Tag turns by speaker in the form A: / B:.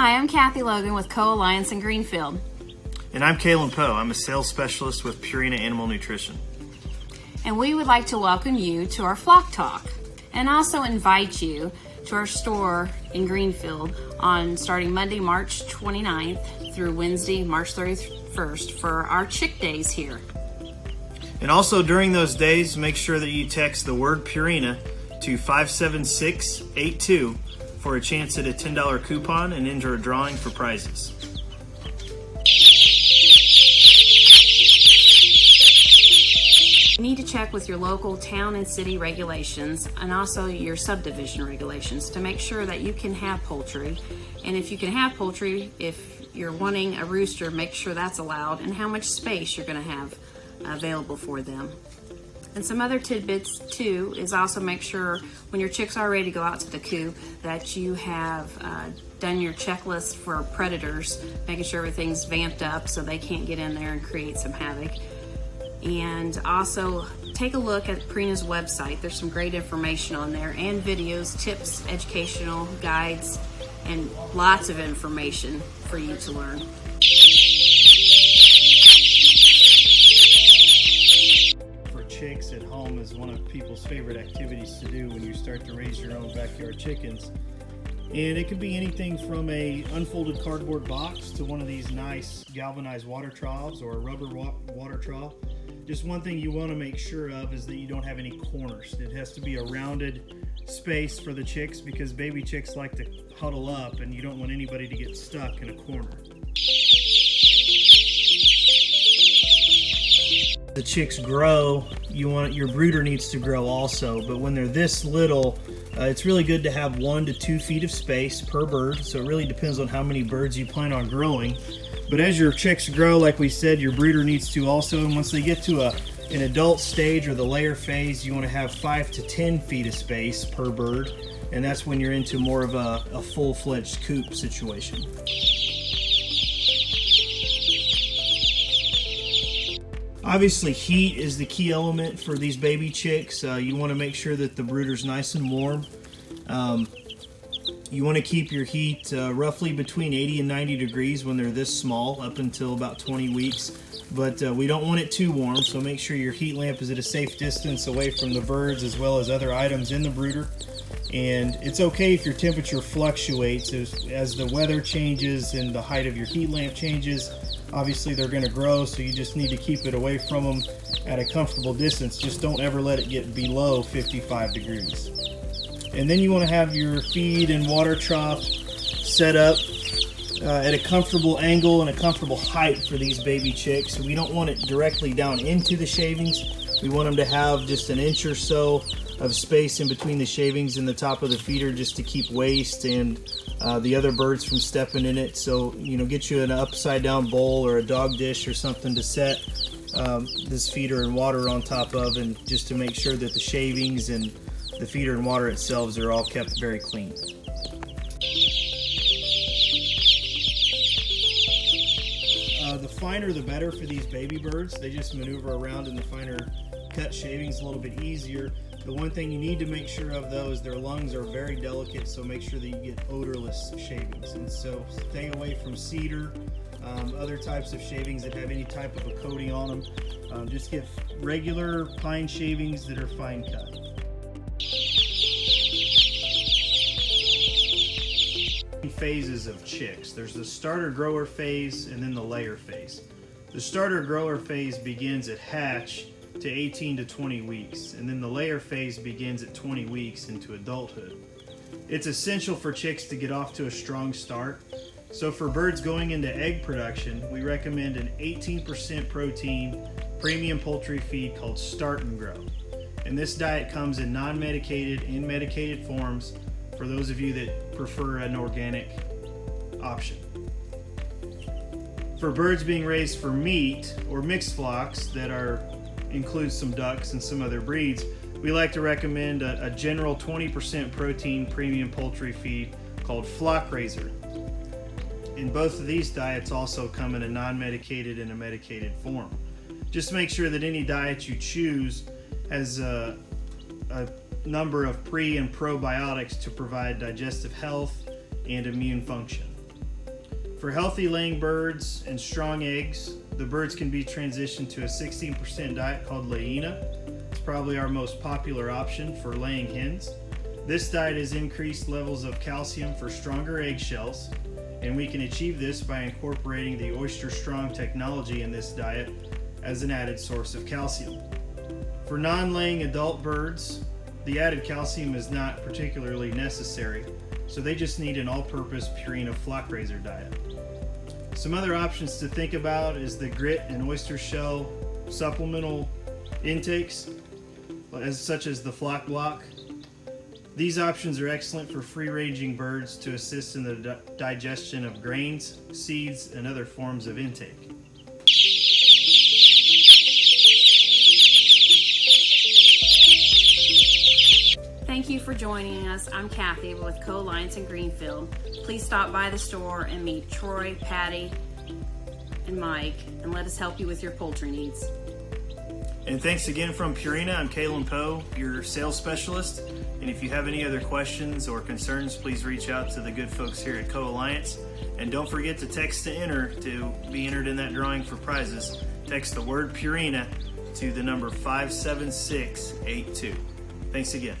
A: Hi, I'm Cathy Logan with Co-Alliance in Greenfield.
B: And I'm Kalen Poe. I'm a sales specialist with Purina Animal Nutrition.
A: And we would like to welcome you to our Flock Talk and also invite you to our store in Greenfield on starting Monday, March 29th through Wednesday, March 31st for our chick days here.
B: And also during those days, make sure that you text the word Purina to 57682 for a chance at a $10 coupon and enter a drawing for prizes.
A: You need to check with your local town and city regulations and also your subdivision regulations to make sure that you can have poultry. And if you can have poultry, if you're wanting a rooster, make sure that's allowed and how much space you're going to have available for them. And some other tidbits too is also make sure when your chicks are ready to go out to the coop that you have done your checklist for predators, making sure everything's vamped up so they can't get in there and create some havoc. And also take a look at Purina's website. There's some great information on there and videos, tips, educational guides, and lots of information for you to learn.
B: Chicks at home is one of people's favorite activities to do when you start to raise your own backyard chickens. And it could be anything from a unfolded cardboard box to one of these nice galvanized water troughs or a rubber water trough. Just one thing you want to make sure of is that you don't have any corners. It has to be a rounded space for the chicks because baby chicks like to huddle up and you don't want anybody to get stuck in a corner. The chicks grow, your brooder needs to grow also, but when they're this little, it's really good to have 1 to 2 feet of space per bird, so it really depends on how many birds you plan on growing. But as your chicks grow, like we said, your brooder needs to also, and once they get to an adult stage or the layer phase, you want to have 5 to 10 feet of space per bird, and that's when you're into more of a full-fledged coop situation. Obviously, heat is the key element for these baby chicks. You want to make sure that the brooder's nice and warm. You want to keep your heat roughly between 80 and 90 degrees when they're this small, up until about 20 weeks. But we don't want it too warm, so make sure your heat lamp is at a safe distance away from the birds as well as other items in the brooder. And it's okay if your temperature fluctuates as the weather changes and the height of your heat lamp changes. Obviously they're going to grow, so you just need to keep it away from them at a comfortable distance. Just don't ever let it get below 55 degrees. And then you want to have your feed and water trough set up at a comfortable angle and a comfortable height for these baby chicks. We don't want it directly down into the shavings. We want them to have just an inch or so of space in between the shavings and the top of the feeder just to keep waste and the other birds from stepping in it. So, get you an upside down bowl or a dog dish or something to set this feeder and water on top of, and just to make sure that the shavings and the feeder and water itself are all kept very clean. The finer the better for these baby birds. They just maneuver around in the finer cut shavings a little bit easier. The one thing you need to make sure of though is their lungs are very delicate, so make sure that you get odorless shavings. And so stay away from cedar, other types of shavings that have any type of a coating on them. Just get regular pine shavings that are fine cut. Phases of chicks. There's the starter grower phase and then the layer phase. The starter grower phase begins at hatch to 18 to 20 weeks, and then the layer phase begins at 20 weeks into adulthood. It's essential for chicks to get off to a strong start. So for birds going into egg production, we recommend an 18% protein premium poultry feed called Start and Grow. And this diet comes in non-medicated and medicated forms for those of you that prefer an organic option. For birds being raised for meat or mixed flocks that include some ducks and some other breeds, we like to recommend a general 20% protein premium poultry feed called Flock Raiser. And both of these diets also come in a non-medicated and a medicated form. Just make sure that any diet you choose has a number of pre and probiotics to provide digestive health and immune function. For healthy laying birds and strong eggs, the birds can be transitioned to a 16% diet called Leina. It's probably our most popular option for laying hens. This diet has increased levels of calcium for stronger eggshells, and we can achieve this by incorporating the Oyster Strong technology in this diet as an added source of calcium. For non-laying adult birds, the added calcium is not particularly necessary, so they just need an all-purpose Purina flock raiser diet. Some other options to think about is the grit and oyster shell supplemental intakes, such as the flock block. These options are excellent for free-ranging birds to assist in the digestion of grains, seeds, and other forms of intake.
A: Thank you for joining us. I'm Cathy with Co-Alliance in Greenfield. Please stop by the store and meet Troy, Patty, and Mike, and let us help you with your poultry needs.
B: And thanks again from Purina. I'm Kalen Poe, your sales specialist. And if you have any other questions or concerns, please reach out to the good folks here at Co-Alliance. And don't forget to text to enter to be entered in that drawing for prizes. Text the word Purina to the number 57682. Thanks again.